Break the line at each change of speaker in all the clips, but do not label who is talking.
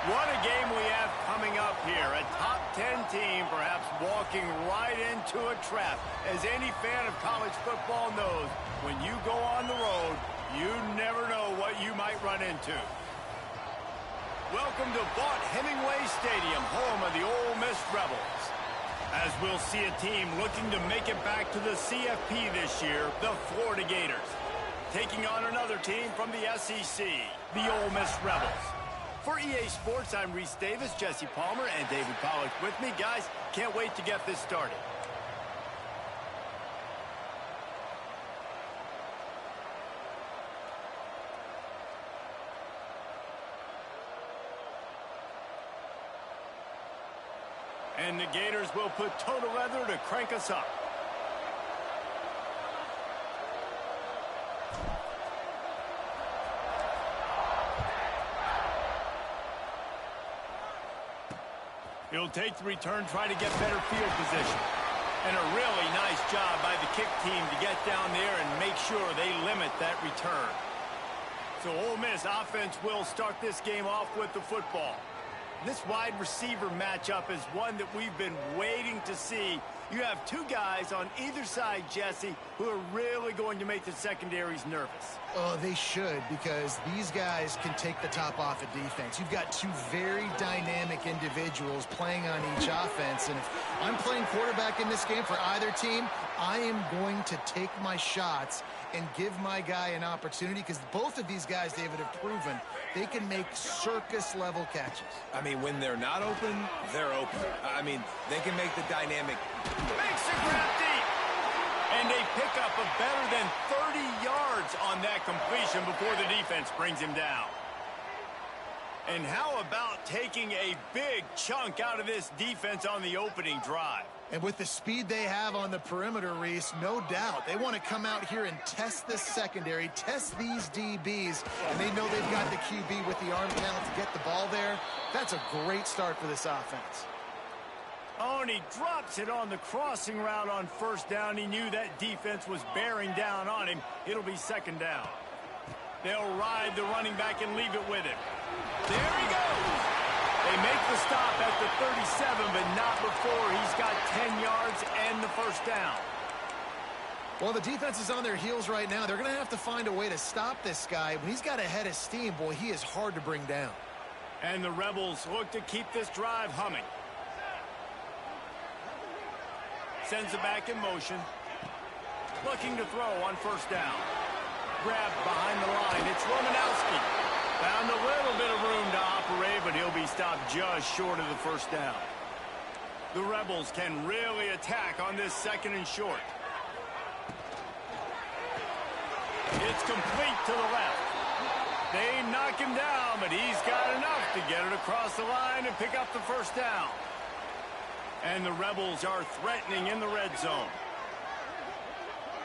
What a game we have coming up here. A top 10 team perhaps walking right into a trap. As any fan of college football knows, when you go on the road, you never know what you might run into. Welcome to Vaught-Hemingway Stadium, home of the Ole Miss Rebels. As we'll see a team looking to make it back to the CFP this year, the Florida Gators. Taking on another team from the SEC, the Ole Miss Rebels. For EA Sports, I'm Reese Davis, Jesse Palmer, and David Pollack with me. Guys, can't wait to get this started. And the Gators will put total leather to crank us up. He'll take the return, try to get better field position. And a really nice job by the kick team to get down there and make sure they limit that return. So Ole Miss offense will start this game off with the football. This wide receiver matchup is one that we've been waiting to see. You have two guys on either side, Jesse, who are really going to make the secondaries nervous.
Oh, they should, because these guys can take the top off of defense. You've got two very dynamic individuals playing on each offense, and if I'm playing quarterback in this game for either team, I am going to take my shots and give my guy an opportunity, because both of these guys, David, have proven they can make circus-level catches.
I mean, when they're not open, they're open. I mean, they can make the dynamic.
Makes a grab deep. And a pickup of better than 30 yards on that completion before the defense brings him down. And how about taking a big chunk out of this defense on the opening drive?
And with the speed they have on the perimeter, Reese, no doubt, they want to come out here and test this secondary, test these DBs, and they know they've got the QB with the arm talent to get the ball there. That's a great start for this offense.
Oh, and he drops it on the crossing route on first down. He knew that defense was bearing down on him. It'll be second down. They'll ride the running back and leave it with him. There he goes. They make the stop at the 37, but not before he's got 10 yards and the first down.
Well, the defense is on their heels right now. They're going to have to find a way to stop this guy. When he's got a head of steam, boy, he is hard to bring down.
And the Rebels look to keep this drive humming. Sends it back in motion. Looking to throw on first down. Grabbed behind the line. It's Romanowski. Found a little bit of room to operate, but he'll be stopped just short of the first down. The Rebels can really attack on this second and short. It's complete to the left. They knock him down, but he's got enough to get it across the line and pick up the first down. And the Rebels are threatening in the red zone.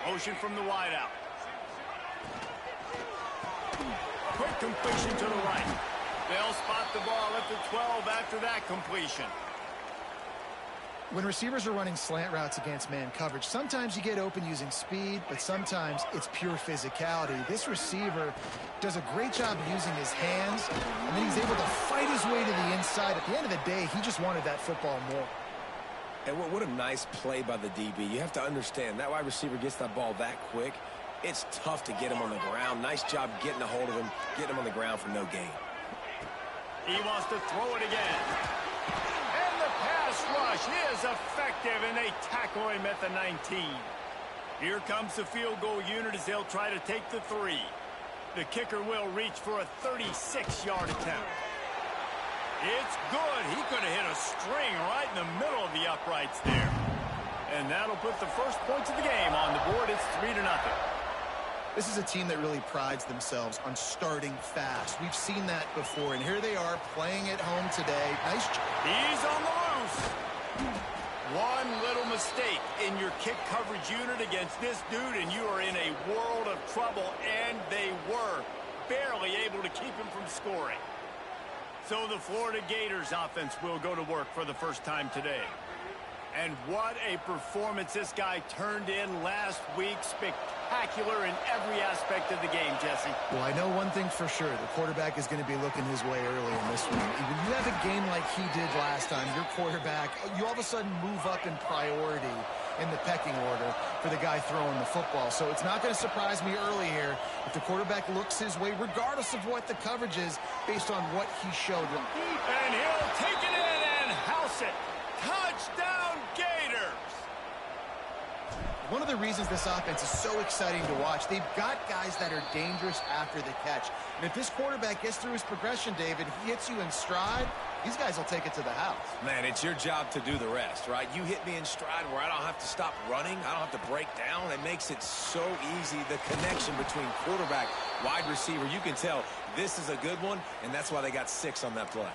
Motion from the wideout. Quick completion to the right. They'll spot the ball at the 12 after that completion.
When receivers are running slant routes against man coverage, sometimes you get open using speed, but sometimes it's pure physicality. This receiver does a great job using his hands, and then he's able to fight his way to the inside. At the end of the day, he just wanted that football more.
And what a nice play by the DB. You have to understand, that wide receiver gets that ball that quick. It's tough to get him on the ground. Nice job getting a hold of him, getting him on the ground for no gain.
He wants to throw it again. And the pass rush is effective, and they tackle him at the 19. Here comes the field goal unit as they'll try to take the 3. The kicker will reach for a 36-yard attempt. It's good. He could have hit a string right in the middle of the uprights there. And that'll put the first points of the game on the board. It's 3-0.
This is a team that really prides themselves on starting fast. We've seen that before, and here they are playing at home today. Nice job.
He's on the loose. One little mistake in your kick coverage unit against this dude, and you are in a world of trouble, and they were barely able to keep him from scoring. So the Florida Gators offense will go to work for the first time today. And what a performance this guy turned in last week. Spectacular in every aspect of the game, Jesse.
Well, I know one thing for sure. The quarterback is going to be looking his way early in this one. When you have a game like he did last time, your quarterback, you all of a sudden move up in priority in the pecking order for the guy throwing the football. So it's not going to surprise me early here if the quarterback looks his way, regardless of what the coverage is, based on what he showed.
And he'll take it in and house it. Touchdown, Gators!
One of the reasons this offense is so exciting to watch, they've got guys that are dangerous after the catch. And if this quarterback gets through his progression, David, he hits you in stride, these guys will take it to the house.
Man, it's your job to do the rest, right? You hit me in stride where I don't have to stop running. I don't have to break down. It makes it so easy. The connection between quarterback, wide receiver, you can tell this is a good one, and that's why they got 6 on that play.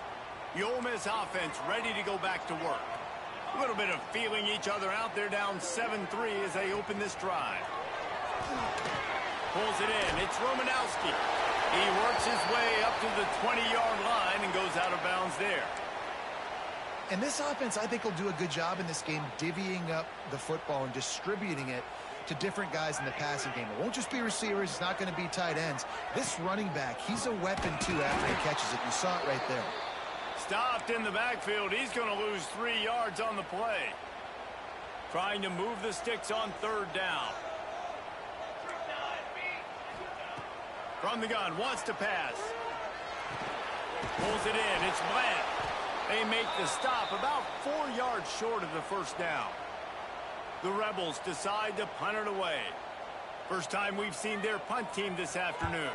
The Ole Miss offense ready to go back to work. A little bit of feeling each other out. They're down 7-3 as they open this drive. Pulls it in. It's Romanowski. He works his way up to the 20-yard line and goes out of bounds there.
And this offense, I think, will do a good job in this game divvying up the football and distributing it to different guys in the passing game. It won't just be receivers. It's not going to be tight ends. This running back, he's a weapon, too, after he catches it. You saw it right there.
Stopped in the backfield. He's going to lose 3 yards on the play. Trying to move the sticks on 3rd down. From the gun, wants to pass. Pulls it in. It's Bland. They make the stop about 4 yards short of the 1st down. The Rebels decide to punt it away. First time we've seen their punt team this afternoon.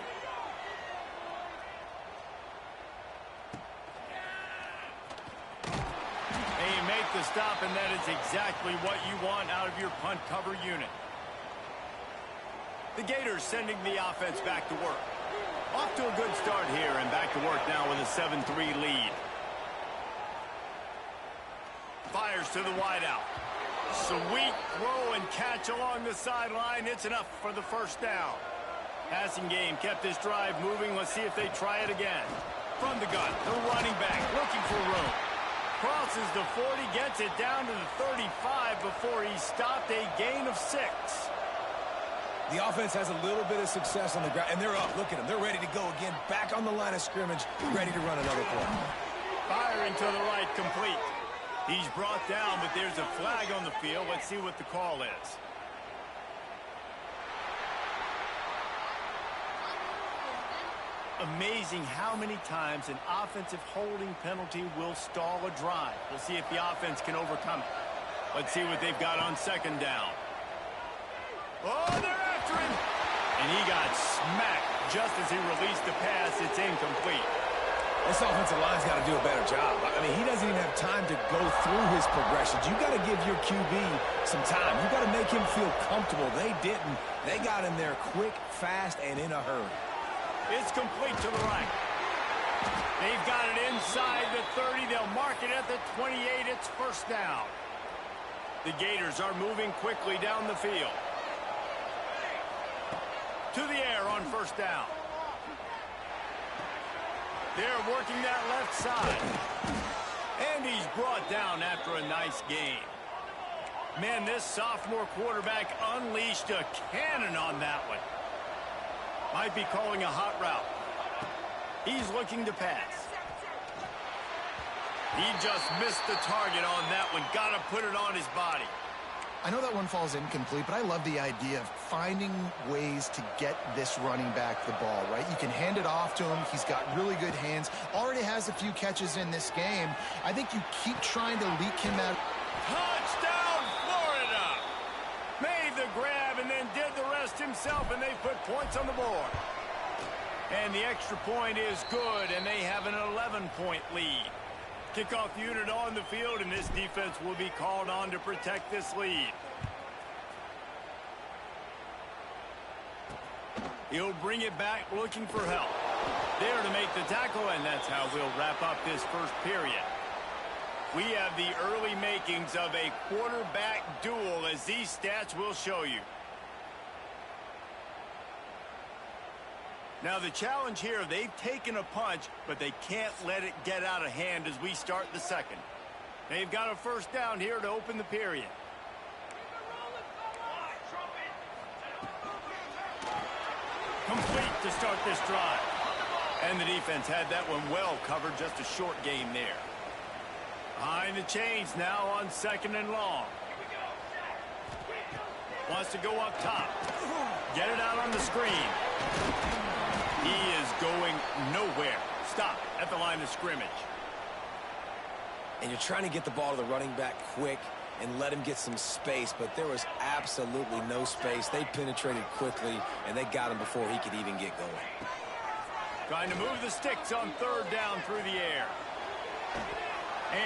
They make the stop, and that is exactly what you want out of your punt cover unit. The Gators sending the offense back to work. Off to a good start here, and back to work now with a 7-3 lead. Fires to the wideout. Sweet throw and catch along the sideline. It's enough for the 1st down. Passing game kept this drive moving. Let's see if they try it again. From the gun, the running back looking for room. Crosses the 40, gets it down to the 35 before he stopped. A gain of 6.
The offense has a little bit of success on the ground, and they're up. Look at them. They're ready to go again. Back on the line of scrimmage, ready to run another play.
Firing to the right, complete. He's brought down, but there's a flag on the field. Let's see what the call is. Amazing how many times an offensive holding penalty will stall a drive. We'll see if the offense can overcome it. Let's see what they've got on 2nd down. Oh, they're after him. And he got smacked just as he released the pass. It's incomplete.
This offensive line's got to do a better job. I mean, he doesn't even have time to go through his progressions. You got to give your QB some time. You got to make him feel comfortable. They didn't. They got him there quick, fast, and in a hurry.
It's complete to the right. They've got it inside the 30. They'll mark it at the 28. It's 1st down. The Gators are moving quickly down the field. To the air on 1st down. They're working that left side. And he's brought down after a nice gain. Man, this sophomore quarterback unleashed a cannon on that one. Might be calling a hot route. He's looking to pass. He just missed the target on that one. Got to put it on his body.
I know that one falls incomplete, but I love the idea of finding ways to get this running back the ball, right? You can hand it off to him. He's got really good hands. Already has a few catches in this game. I think you keep trying to leak him out.
Touchdown, Florida! Made the grab and then did the rest himself, and they put points on the board. And the extra point is good, and they have an 11-point lead. Kickoff unit on the field, and this defense will be called on to protect this lead. He'll bring it back looking for help. There to make the tackle, and that's how we'll wrap up this 1st period. We have the early makings of a quarterback duel, as these stats will show you. Now the challenge here, they've taken a punch, but they can't let it get out of hand as we start the 2nd. They've got a first down here to open the period. Complete to start this drive. And the defense had that one well covered. Just a short game there. Behind the chains now on 2nd and long. Wants to go up top. Get it out on the screen. He is going nowhere. Stop at the line of scrimmage.
And you're trying to get the ball to the running back quick and let him get some space, but there was absolutely no space. They penetrated quickly, and they got him before he could even get going.
Trying to move the sticks on 3rd down through the air.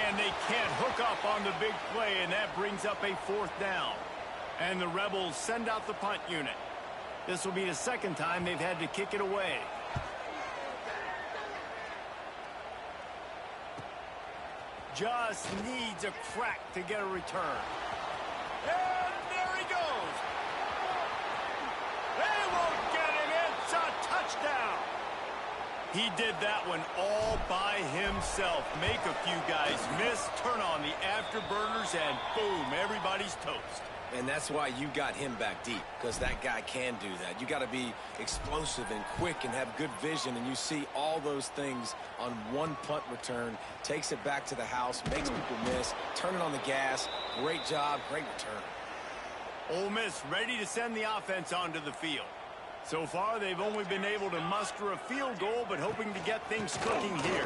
And they can't hook up on the big play, and that brings up a 4th down. And the Rebels send out the punt unit. This will be the 2nd time they've had to kick it away. Just needs a crack to get a return. And there he goes. They won't get him. It's a touchdown. He did that one all by himself. Make a few guys miss, turn on the afterburners, and boom, everybody's toast.
And that's why you got him back deep, because that guy can do that. You got to be explosive and quick and have good vision, and you see all those things on one punt return. Takes it back to the house, makes people miss, turning on the gas. Great job, great return.
Ole Miss ready to send the offense onto the field. So far, they've only been able to muster a field goal, but hoping to get things cooking here.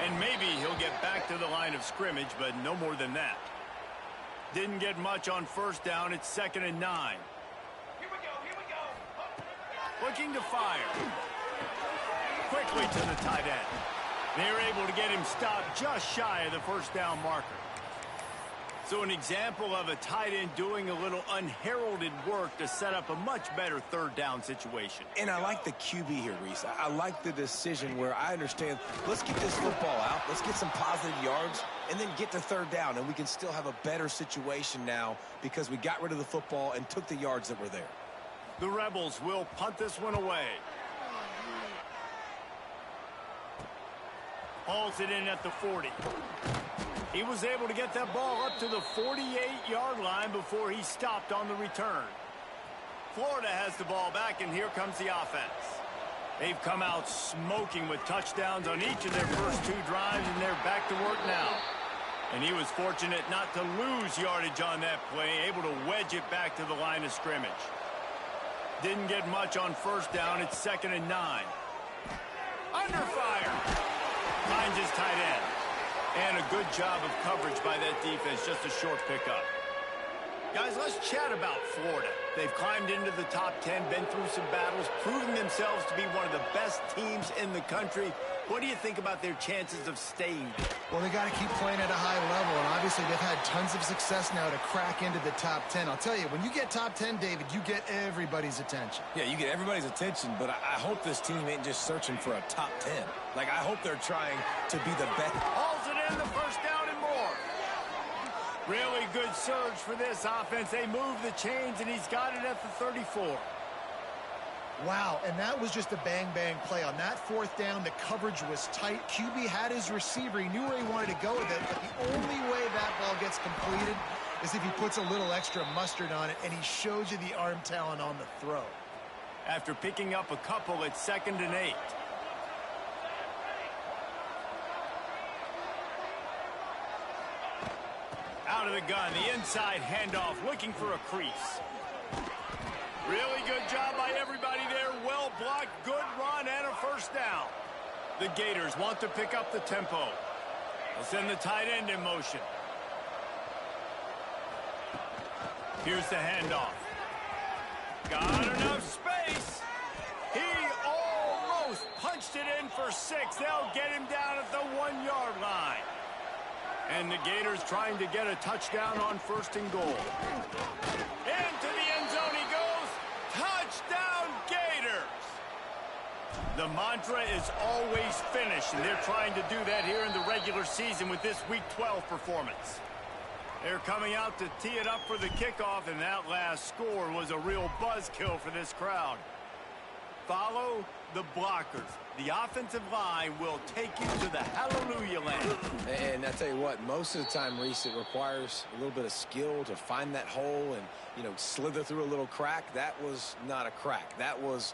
And maybe he'll get back to the line of scrimmage, but no more than that. Didn't get much on 1st down. It's 2nd and 9.
Here we go.
Looking to fire. Quickly to the tight end. They're able to get him stopped just shy of the 1st down marker. So an example of a tight end doing a little unheralded work to set up a much better 3rd down situation.
And I like the QB here, Reese. I like the decision where I understand, let's get this football out, let's get some positive yards, and then get to 3rd down, and we can still have a better situation now because we got rid of the football and took the yards that were there.
The Rebels will punt this one away. Hauls it in at the 40. He was able to get that ball up to the 48-yard line before he stopped on the return. Florida has the ball back, and here comes the offense. They've come out smoking with touchdowns on each of their first 2 drives, and they're back to work now. And he was fortunate not to lose yardage on that play, able to wedge it back to the line of scrimmage. Didn't get much on 1st down. It's 2nd and 9. Under fire. Finds his tight end. And a good job of coverage by that defense. Just a short pickup. Guys, let's chat about Florida. They've climbed into the top 10, been through some battles, proving themselves to be one of the best teams in the country. What do you think about their chances of staying there?
Well, they got to keep playing at a high level, and obviously they've had tons of success now to crack into the top 10. I'll tell you, when you get top 10, David, you get everybody's attention.
Yeah, you get everybody's attention, but I hope this team ain't just searching for a top 10. Like, I hope they're trying to be the best.
Hauls it in, the 1st down and more. Really good surge for this offense. They move the chains, and he's got it at the 34.
Wow, and that was just a bang-bang play. On that 4th down, the coverage was tight. QB had his receiver. He knew where he wanted to go with it, but the only way that ball gets completed is if he puts a little extra mustard on it, and he shows you the arm talent on the throw.
After picking up a couple, it's 2nd and 8. Out of the gun, the inside handoff, looking for a crease. Really good job by everybody there. Well blocked, good run, and a 1st down. The Gators want to pick up the tempo. They'll send the tight end in motion. Here's the handoff. Got enough space. He almost punched it in for 6. They'll get him down at the 1-yard line. And the Gators trying to get a touchdown on 1st and goal. Into the end zone he goes. Touchdown, Gators! The mantra is always finish, and they're trying to do that here in the regular season with this Week 12 performance. They're coming out to tee it up for the kickoff, and that last score was a real buzzkill for this crowd. Follow the blockers. The offensive line will take you to the hallelujah land.
And I tell you what, most of the time, Reese, it requires a little bit of skill to find that hole and, you know, slither through a little crack. That was not a crack. That was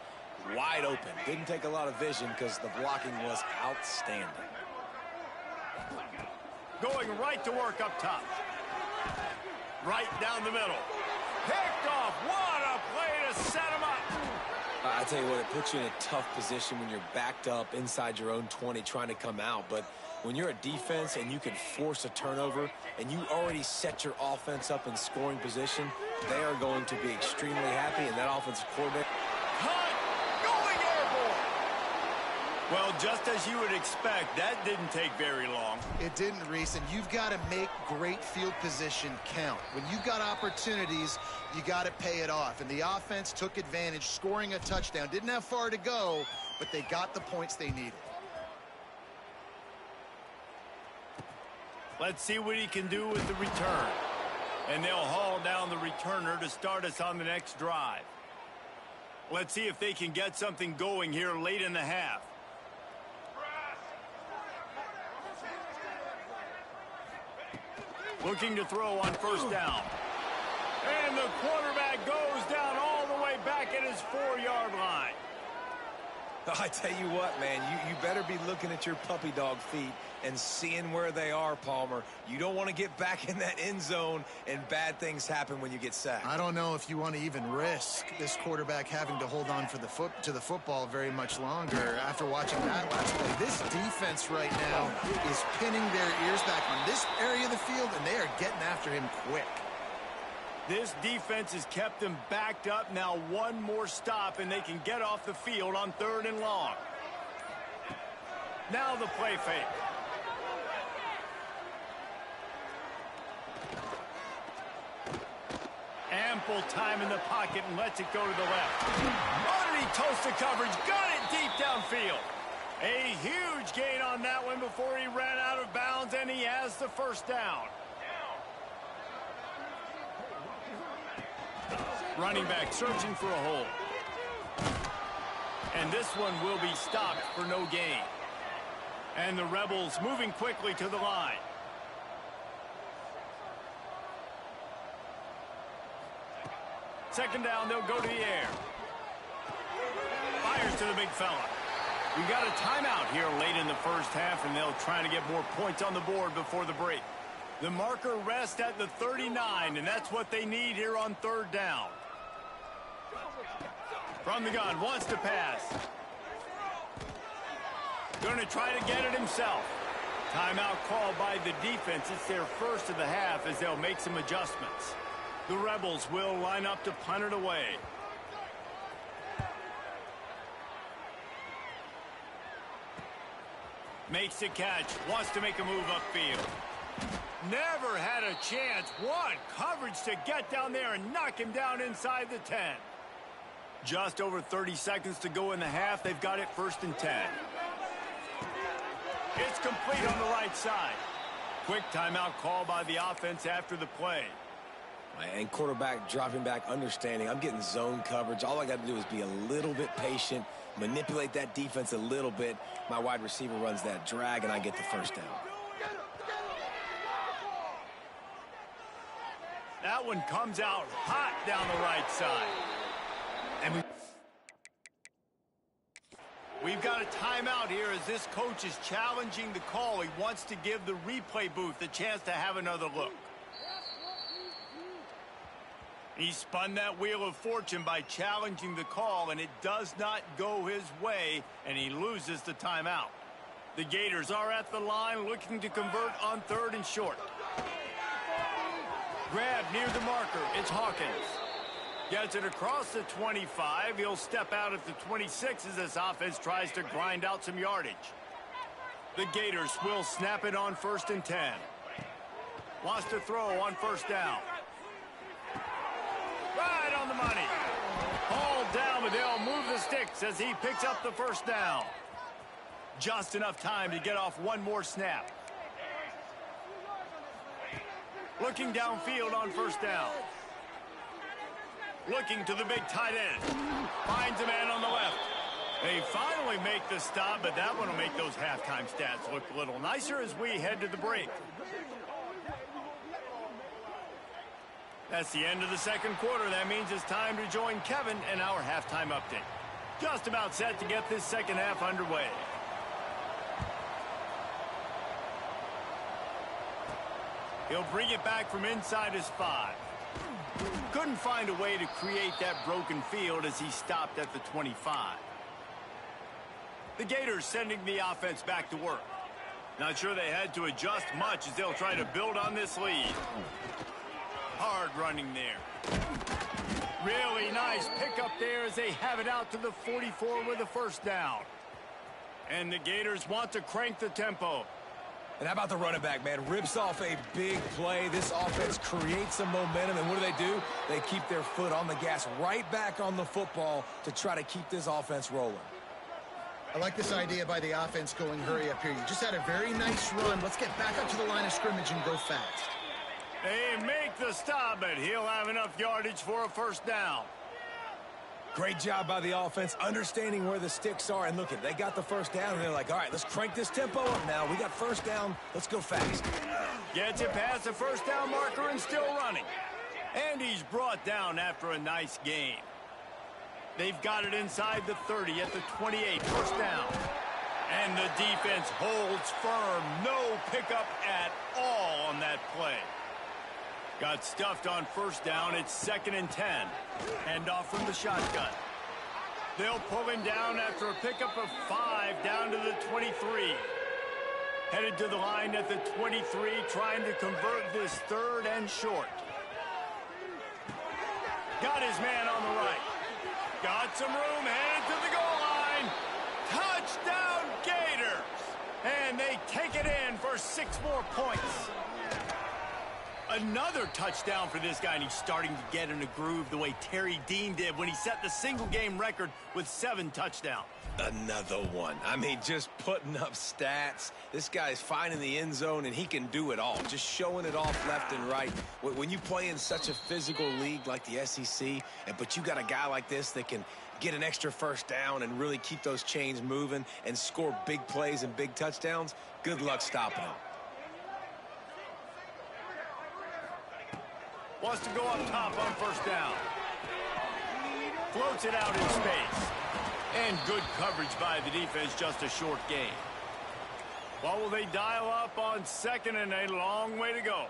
wide open. Didn't take a lot of vision because the blocking was outstanding.
Going right to work up top. Right down the middle. Picked off. What a play to set him up.
I tell you what, it puts you in a tough position when you're backed up inside your own 20 trying to come out. But when you're a defense and you can force a turnover and you already set your offense up in scoring position, they are going to be extremely happy, and that offensive coordinator.
Going airborne. Well, just as you would expect, that didn't take very long.
It didn't, Reese, and you've got to make great field position count. When you've got opportunities, you got to pay it off. And the offense took advantage, scoring a touchdown. Didn't have far to go, but they got the points they needed.
Let's see what he can do with the return. And they'll haul down the returner to start us on the next drive. Let's see if they can get something going here late in the half. Looking to throw on first down. And the quarterback goes down all the way back at his 4-yard line.
I tell you what, man, you better be looking at your puppy dog feet and seeing where they are, Palmer. You don't want to get back in that end zone and bad things happen when you get sacked.
I don't know if you want to even risk this quarterback having to hold on for to the football very much longer after watching that last play. This defense right now is pinning their ears back on this area of the field, and they are getting after him quick.
This defense has kept them backed up. Now one more stop, and they can get off the field on 3rd and long. Now the play fake. Ample time in the pocket and lets it go to the left. Oh, he toasted coverage. Got it deep downfield. A huge gain on that one before he ran out of bounds, and he has the first down. Running back searching for a hole. And this one will be stopped for no gain. And the Rebels moving quickly to the line. Second down, they'll go to the air. Fires to the big fella. We got a timeout here late in the first half, and they'll try to get more points on the board before the break. The marker rests at the 39, and that's what they need here on 3rd down. From the gun, wants to pass. Going to try to get it himself. Timeout called by the defense. It's their first of the half as they'll make some adjustments. The Rebels will line up to punt it away. Makes the catch. Wants to make a move upfield. Never had a chance. What coverage to get down there and knock him down inside the 10. Just over 30 seconds to go in the half. They've got it 1st and 10. It's complete on the right side. Quick timeout call by the offense after the play.
And quarterback dropping back, understanding. I'm getting zone coverage. All I got to do is be a little bit patient, manipulate that defense a little bit. My wide receiver runs that drag, and I get the first down.
That one comes out hot down the right side. And we've got a timeout here as this coach is challenging the call. He wants to give the replay booth a chance to have another look. He spun that wheel of fortune by challenging the call, and it does not go his way, and he loses the timeout. The Gators are at the line looking to convert on 3rd and short. Grab near the marker. It's Hawkins. Gets it across the 25. He'll step out at the 26 as this offense tries to grind out some yardage. The Gators will snap it on 1st and 10. Wants to throw on 1st down. Right on the money. Hauled down, but they'll move the sticks as he picks up the 1st down. Just enough time to get off one more snap. Looking downfield on 1st down. Looking to the big tight end. Finds a man on the left. They finally make the stop, but that one will make those halftime stats look a little nicer as we head to the break. That's the end of the second quarter. That means it's time to join Kevin in our halftime update. Just about set to get this second half underway. He'll bring it back from inside his 5. Couldn't find a way to create that broken field as he stopped at the 25. The Gators sending the offense back to work. Not sure they had to adjust much as they'll try to build on this lead. Hard running there. Really nice pickup there as they have it out to the 44 with a first down. And the Gators want to crank the tempo.
And how about the running back, man? Rips off a big play. This offense creates some momentum, and what do? They keep their foot on the gas right back on the football to try to keep this offense rolling.
I like this idea by the offense going hurry up here. You just had a very nice run. Let's get back up to the line of scrimmage and go fast.
They make the stop, but he'll have enough yardage for a first down.
Great job by the offense, understanding where the sticks are. And look, they got the first down, and they're like, all right, let's crank this tempo up now. We got first down. Let's go fast.
Gets it past the first down marker and still running. And he's brought down after a nice gain. They've got it inside the 30 at the 28. First down. And the defense holds firm. No pickup at all on that play. Got stuffed on first down. It's 2nd and 10. Hand off from the shotgun. They'll pull him down after a pickup of 5 down to the 23. Headed to the line at the 23, trying to convert this 3rd and short. Got his man on the right. Got some room, headed to the goal line. Touchdown Gators! And they take it in for 6 more points. Another touchdown for this guy, and he's starting to get in a groove the way Terry Dean did when he set the single-game record with 7 touchdowns.
Another one. I mean, just putting up stats. This guy's finding the end zone, and he can do it all. Just showing it off left and right. When you play in such a physical league like the SEC, but you got a guy like this that can get an extra first down and really keep those chains moving and score big plays and big touchdowns, good luck stopping him.
Wants to go up top on first down. Floats it out in space. And good coverage by the defense, just a short gain. What will they dial up on 2nd and a long way to go?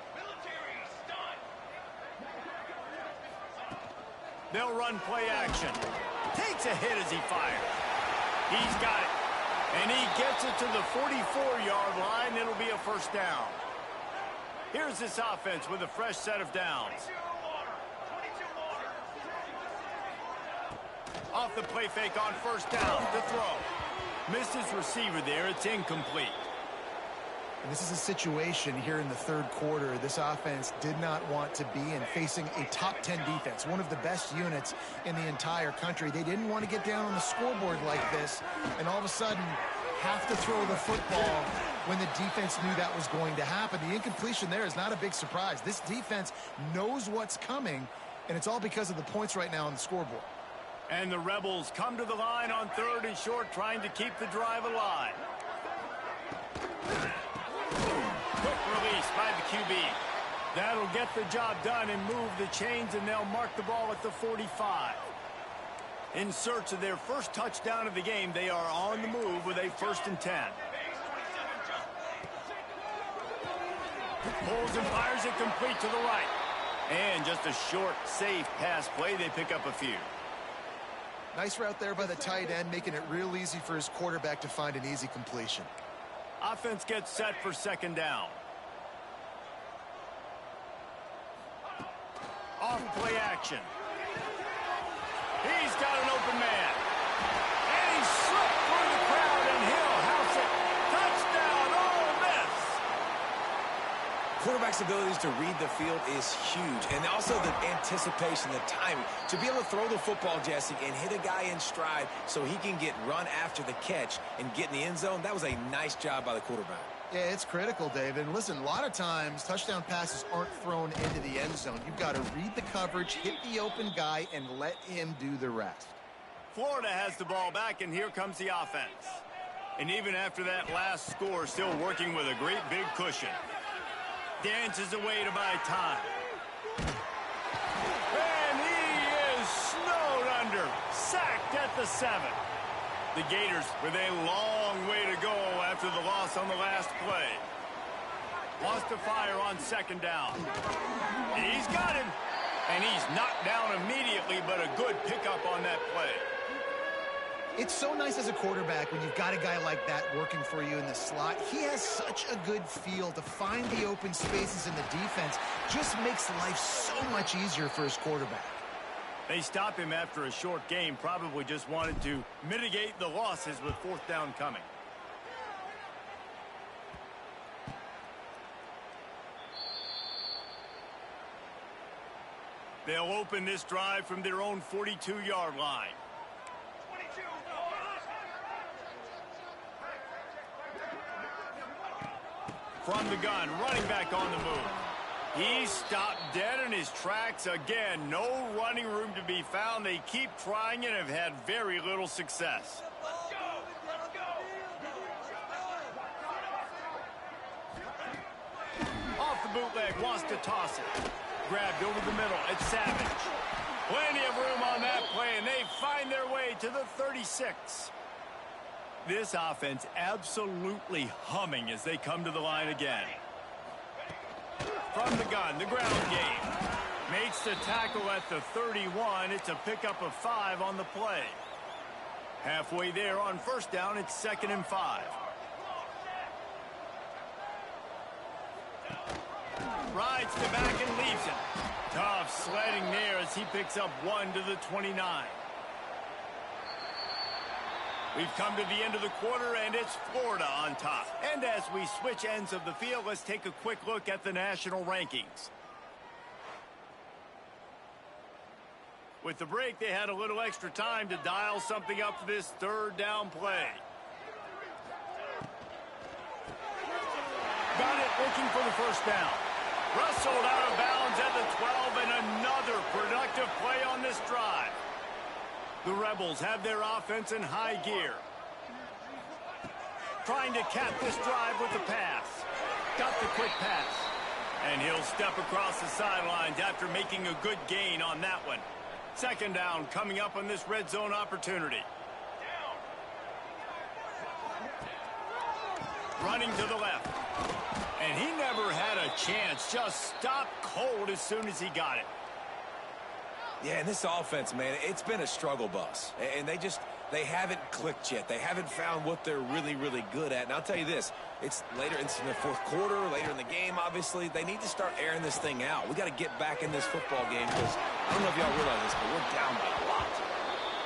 They'll run play action. Takes a hit as he fires. He's got it. And he gets it to the 44-yard line. It'll be a first down. Here's this offense with a fresh set of downs. Off the play fake on first down. The throw. Missed his receiver there. It's incomplete.
And this is a situation here in the 3rd quarter this offense did not want to be in, facing a top 10 defense, one of the best units in the entire country. They didn't want to get down on the scoreboard like this and all of a sudden have to throw the football when the defense knew that was going to happen. The incompletion there is not a big surprise. This defense knows what's coming, and it's all because of the points right now on the scoreboard.
And the Rebels come to the line on 3rd and short, trying to keep the drive alive. Quick release by the QB. That'll get the job done and move the chains, and they'll mark the ball at the 45. In search of their first touchdown of the game, they are on the move with a 1st and 10. Pulls and fires it complete to the right. And just a short, safe pass play. They pick up a few.
Nice route there by the tight end, making it real easy for his quarterback to find an easy completion.
Offense gets set for 2nd down. Off play action. He's got an open man. And he slipped through the crowd, and he'll house it. Touchdown, Ole Miss!
Quarterback's abilities to read the field is huge, and also the anticipation, the timing. To be able to throw the football, Jesse, and hit a guy in stride so he can get run after the catch and get in the end zone, that was a nice job by the quarterback.
Yeah, it's critical, David. And listen, a lot of times touchdown passes aren't thrown into the end zone. You've got to read the coverage, hit the open guy, and let him do the rest.
Florida has the ball back, and here comes the offense. And even after that last score, still working with a great big cushion. Dances away to buy time. And he is snowed under. Sacked at the 7. The Gators with a long way to go after the loss on the last play. Wants to fire on second down. He's got him. And he's knocked down immediately, but a good pickup on that play.
It's so nice as a quarterback when you've got a guy like that working for you in the slot. He has such a good feel to find the open spaces in the defense. Just makes life so much easier for his quarterback.
They stopped him after a short game, probably just wanted to mitigate the losses with fourth down coming. They'll open this drive from their own 42-yard line.
22.
From the gun, running back on the move. He stopped dead in his tracks again. No running room to be found. They keep trying and have had very little success.
Let's go. Let's go.
Off the bootleg, wants to toss it. Grabbed over the middle. It's Savage. Plenty of room on that play, and they find their way to the 36. This offense absolutely humming as they come to the line again. From the gun, the ground game. Makes the tackle at the 31. It's a pickup of 5 on the play. Halfway there on first down, it's 2nd and 5. Rides to back and leaves him. Tough sledding there as he picks up 1 to the 29. We've come to the end of the quarter, and it's Florida on top. And as we switch ends of the field, let's take a quick look at the national rankings. With the break, they had a little extra time to dial something up for this third down play. Got it looking for the first down. Wrestled out of bounds at the 12, and another productive play on this drive. The Rebels have their offense in high gear. Trying to cap this drive with the pass. Got the quick pass. And he'll step across the sidelines after making a good gain on that one. 2nd down coming up on this red zone opportunity. Running to the left. And he never had a chance. Just stopped cold as soon as he got it.
Yeah, and this offense, man, it's been a struggle bus. And they haven't clicked yet. They haven't found what they're really, really good at. And I'll tell you this, it's later into the fourth quarter, later in the game, obviously. They need to start airing this thing out. We got to get back in this football game because I don't know if y'all realize this, but we're down by a lot.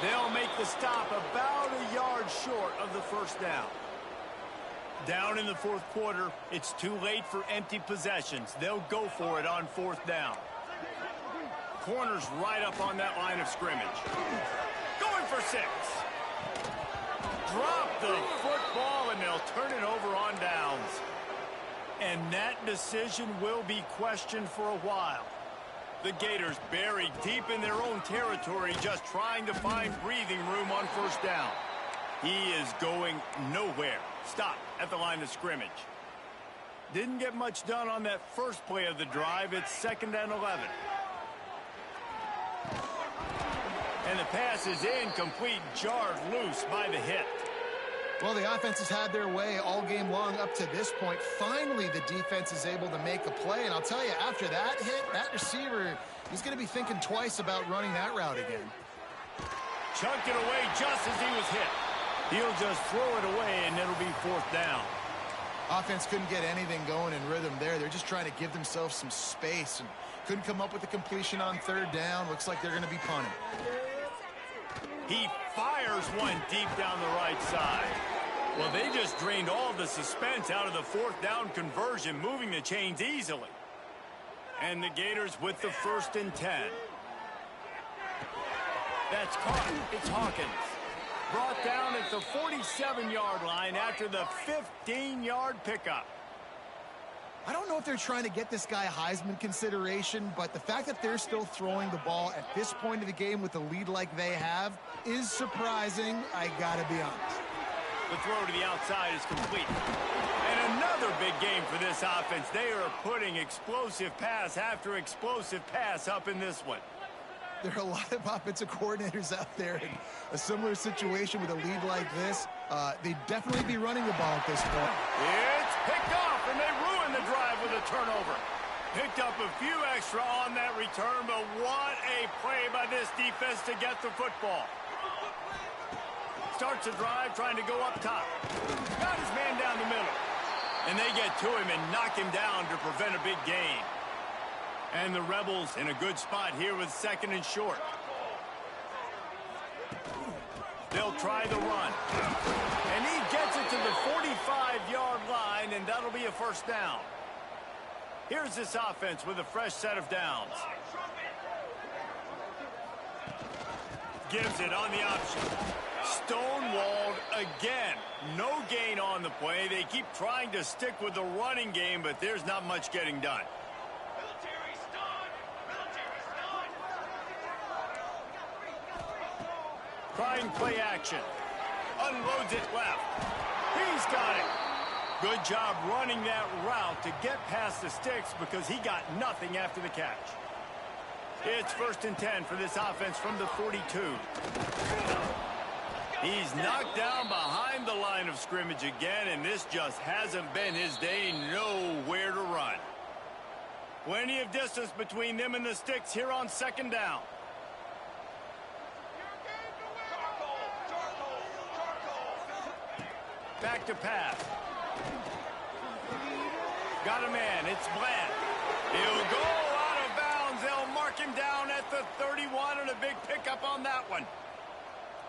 They'll make the stop about a yard short of the first down. Down in the fourth quarter, it's too late for empty possessions. They'll go for it on fourth down. Corners right up on that line of scrimmage. Going for 6. Drop the football, and they'll turn it over on downs. And that decision will be questioned for a while. The Gators buried deep in their own territory, just trying to find breathing room on first down. He is going nowhere. Stop at the line of scrimmage. Didn't get much done on that first play of the drive. It's 2nd and 11. And the pass is incomplete, jarred loose by the hit.
Well, the offense has had their way all game long up to this point. Finally, the defense is able to make a play. And I'll tell you, after that hit, that receiver, he's going to be thinking twice about running that route again.
Chunked it away just as he was hit. He'll just throw it away, and it'll be fourth down.
Offense couldn't get anything going in rhythm there. They're just trying to give themselves some space and couldn't come up with a completion on third down. Looks like they're going to be punting.
He fires one deep down the right side. Well, they just drained all the suspense out of the fourth down conversion, moving the chains easily. And the Gators with the 1st and 10. That's caught. It's Hawkins. Brought down at the 47-yard line after the 15-yard pickup.
I don't know if they're trying to get this guy Heisman consideration, but the fact that they're still throwing the ball at this point of the game with a lead like they have is surprising, I gotta be honest.
The throw to the outside is complete. And another big game for this offense. They are putting explosive pass after explosive pass up in this one.
There are a lot of offensive coordinators out there in a similar situation with a lead like this. They'd definitely be running the ball at this point.
It's picked off, and they ruin the drive with a turnover. Picked up a few extra on that return, but what a play by this defense to get the football. Starts a drive trying to go up top. Got his man down the middle. And they get to him and knock him down to prevent a big gain. And the Rebels in a good spot here with 2nd and short. They'll try the run. And he gets it to the 45-yard line, and that'll be a first down. Here's this offense with a fresh set of downs. Gives it on the option. Stonewalled again. No gain on the play. They keep trying to stick with the running game, but there's not much getting done. Trying play action. Unloads it left. He's got it. Good job running that route to get past the sticks because he got nothing after the catch. It's 1st and 10 for this offense from the 42. He's knocked down behind the line of scrimmage again, and this just hasn't been his day. Nowhere to run. Plenty of distance between them and the sticks here on 2nd down. Back to pass. Got a man. It's Bland. He'll go out of bounds. They'll mark him down at the 31, and a big pickup on that one.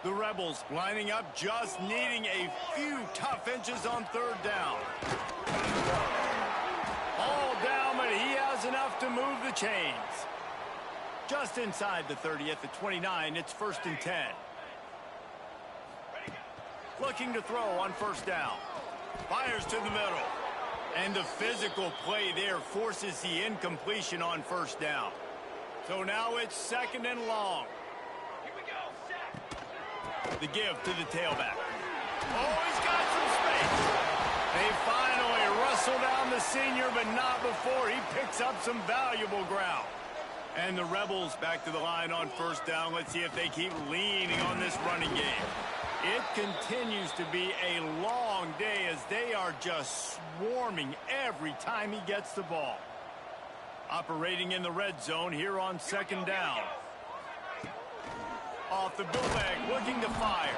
The Rebels lining up, just needing a few tough inches on 3rd down. All down, but he has enough to move the chains. Just inside the 30 at the 29, it's 1st and 10. Looking to throw on 1st down. Fires to the middle. And the physical play there forces the incompletion on 1st down. So now it's 2nd and long. The give to the tailback. Oh, he's got some space. They finally wrestle down the senior, but not before he picks up some valuable ground. And the Rebels back to the line on 1st down. Let's see if they keep leaning on this running game. It continues to be a long day as they are just swarming every time he gets the ball. Operating in the red zone here on 2nd down. Off the bootleg, looking to fire.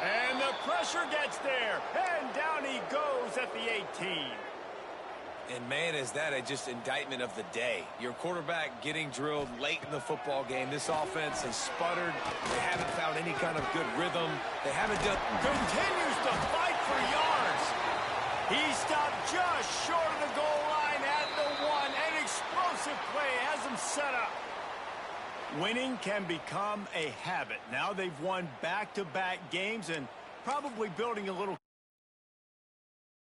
And the pressure gets there. And down he goes at the 18.
And, man, is that just indictment of the day. Your quarterback getting drilled late in the football game. This offense has sputtered. They haven't found any kind of good rhythm. They haven't done...
Continues to fight for yards. He stopped just short of the goal line at the 1. An explosive play has him set up. Winning can become a habit. Now they've won back-to-back games and probably building a little